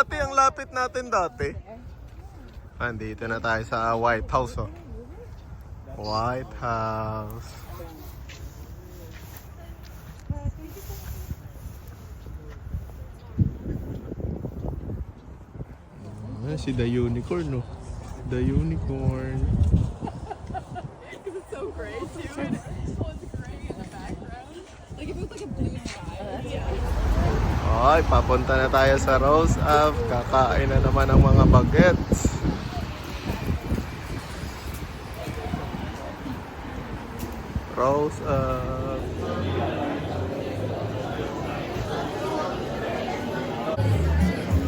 dati, ang lapit natin dati. Andito na tayo sa White House, oh. White House. Si The Unicorn, no? The Unicorn. It's so gray too. And oh, it's gray in the background. Like if it was like a blue sky. Yeah. Ay, papunta na tayo sa Rose Ave. Kakain na naman ng mga bagets. Rose Ave.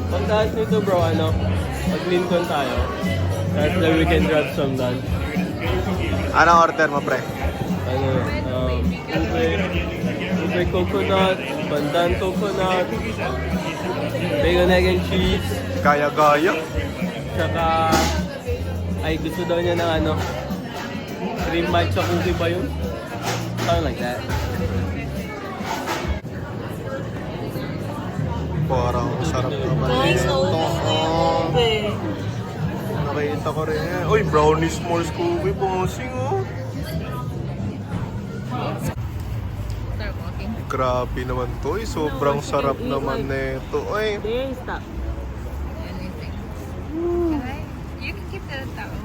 Pagdaas nito bro, mag-Lincoln tayo. That's where we can grab some lunch. Anong order mo, pre? Ube coconut, pandan coconut, bacon, egg and cheese, Gaya-gaya. tsaka, ay gusto daw niya ng cream matcha cookie ba yun? Something like that. Parang sarap naman nito. Oh. Nakita ko rin yan. Uy, brownie s'mores cookie. Bossing, oh. Start walking. Grabe naman to. Sobrang sarap naman nito. Ay, Stop. Anything. You can keep the towel.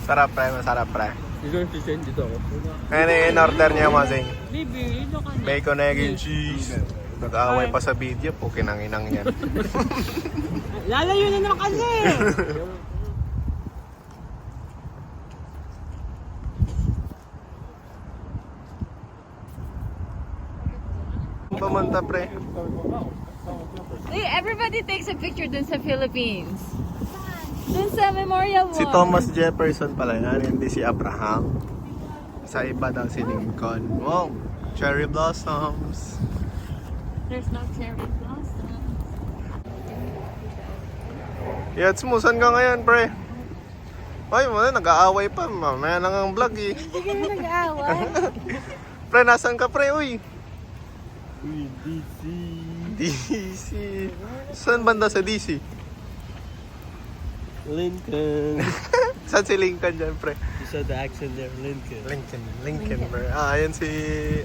sarap, pre. Masarap, pre. You're going to send dito ako. Ano yung in-order niya, Masing? Baby, ito ka na. Bacon, egg, and cheese. Nag-aaway pa sa video. Pukinang-inang yan. Lalayo na naman kasi! Pamanta, pre. Hey, everybody takes a picture dun sa Philippines. Dun sa Memorial Wall. Si Thomas Jefferson pala yan. Hindi si Abraham. Sa iba daw si Lincoln. Wow. Cherry blossoms. There's no cherry blossom. Yats mo, saan ka ngayon, pre? Ay, nag-aaway pa. Mamaya lang ang vlog, eh. Hindi kami nag-aaway. Pre, nasan ka, pre? Uy. Uy, DC. DC. Saan banda sa DC? Lincoln. Saan si Lincoln dyan, pre? You saw the accent there, Lincoln. Lincoln, pre. Ah, ayan si...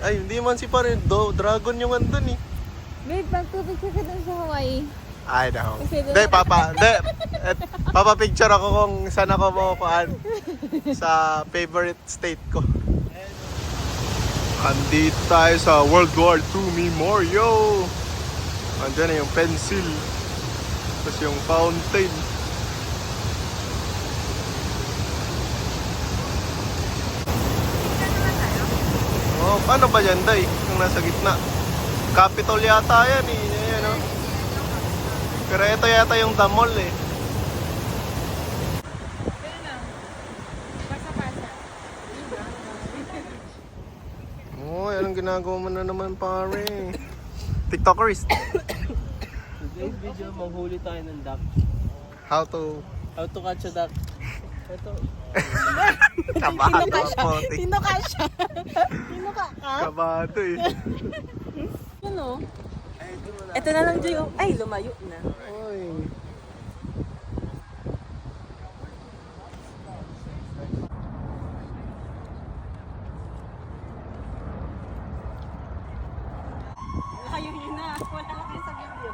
Ay, hindi man si pare. Dragon yung andun, eh. Babe, magpapicture ka dun sa Hawaii. Ay, no. Kasi doon- Hindi, papapicture ako kung saan ako makukuhaan sa favorite state ko. Andito tayo sa World War II Memorial. Andiyan na yung pencil. Tapos yung fountain. Oh, paano ba yan, Day? Yung nasa gitna. Capitol yata yan, eh. Ayan, oh. Pero ito yata yung The Mall, eh. Oh, anong ginagawa mo na naman, pare? TikTokers. Today's video, manghuli tayo ng duck. How to... How to catch a duck. Ito. Kabato po. Sino ka siya? Sino ka ka? Kabato, eh. Ano? Ito na lang dyan yung... Ay, lumayo na. Oy. Kayo yun na. Wala na kayo sa video.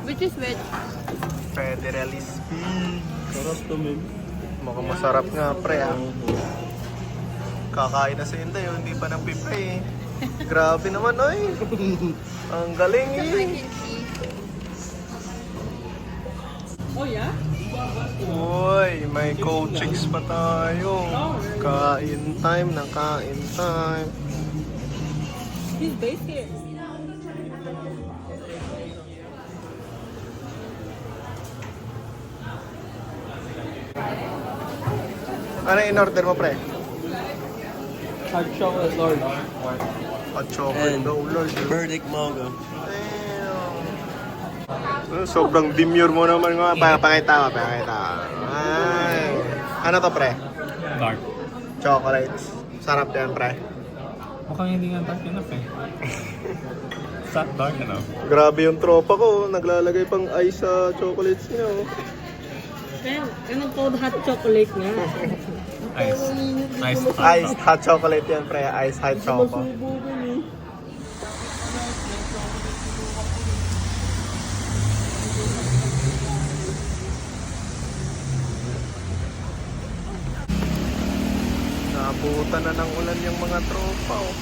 Which is which? Federalist pig. Sarap to, man. Mukhang masarap nga, pre, ah. Kakain na si Inday, oh. Hindi pa nang pipray, eh. Grabe naman, oy. Ang galing, eh. Oh, yeah? Uy, may co-chicks pa tayo. Kain time na kain time. He's based here. Ano in-order mo, pre? Hot chocolate lord. Hot chocolate daw, Lord. Verdict mango. Sobrang demure mo naman nga. Pakita ko. Ay. Ano to, pre? Dark. Chocolates. Sarap yan, pre. Mukhang hindi nga dark enough eh. It's not dark enough. Grabe yung tropa ko. Naglalagay pang ice sa chocolates niya. Oh. Anong cold hot chocolate nga? Iced hot chocolate yan, pre. Iced hot choco. Naabutan na ng ulan yung mga tropa. Oh.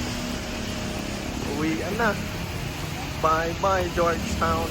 Uwian na. Bye-bye, Georgetown.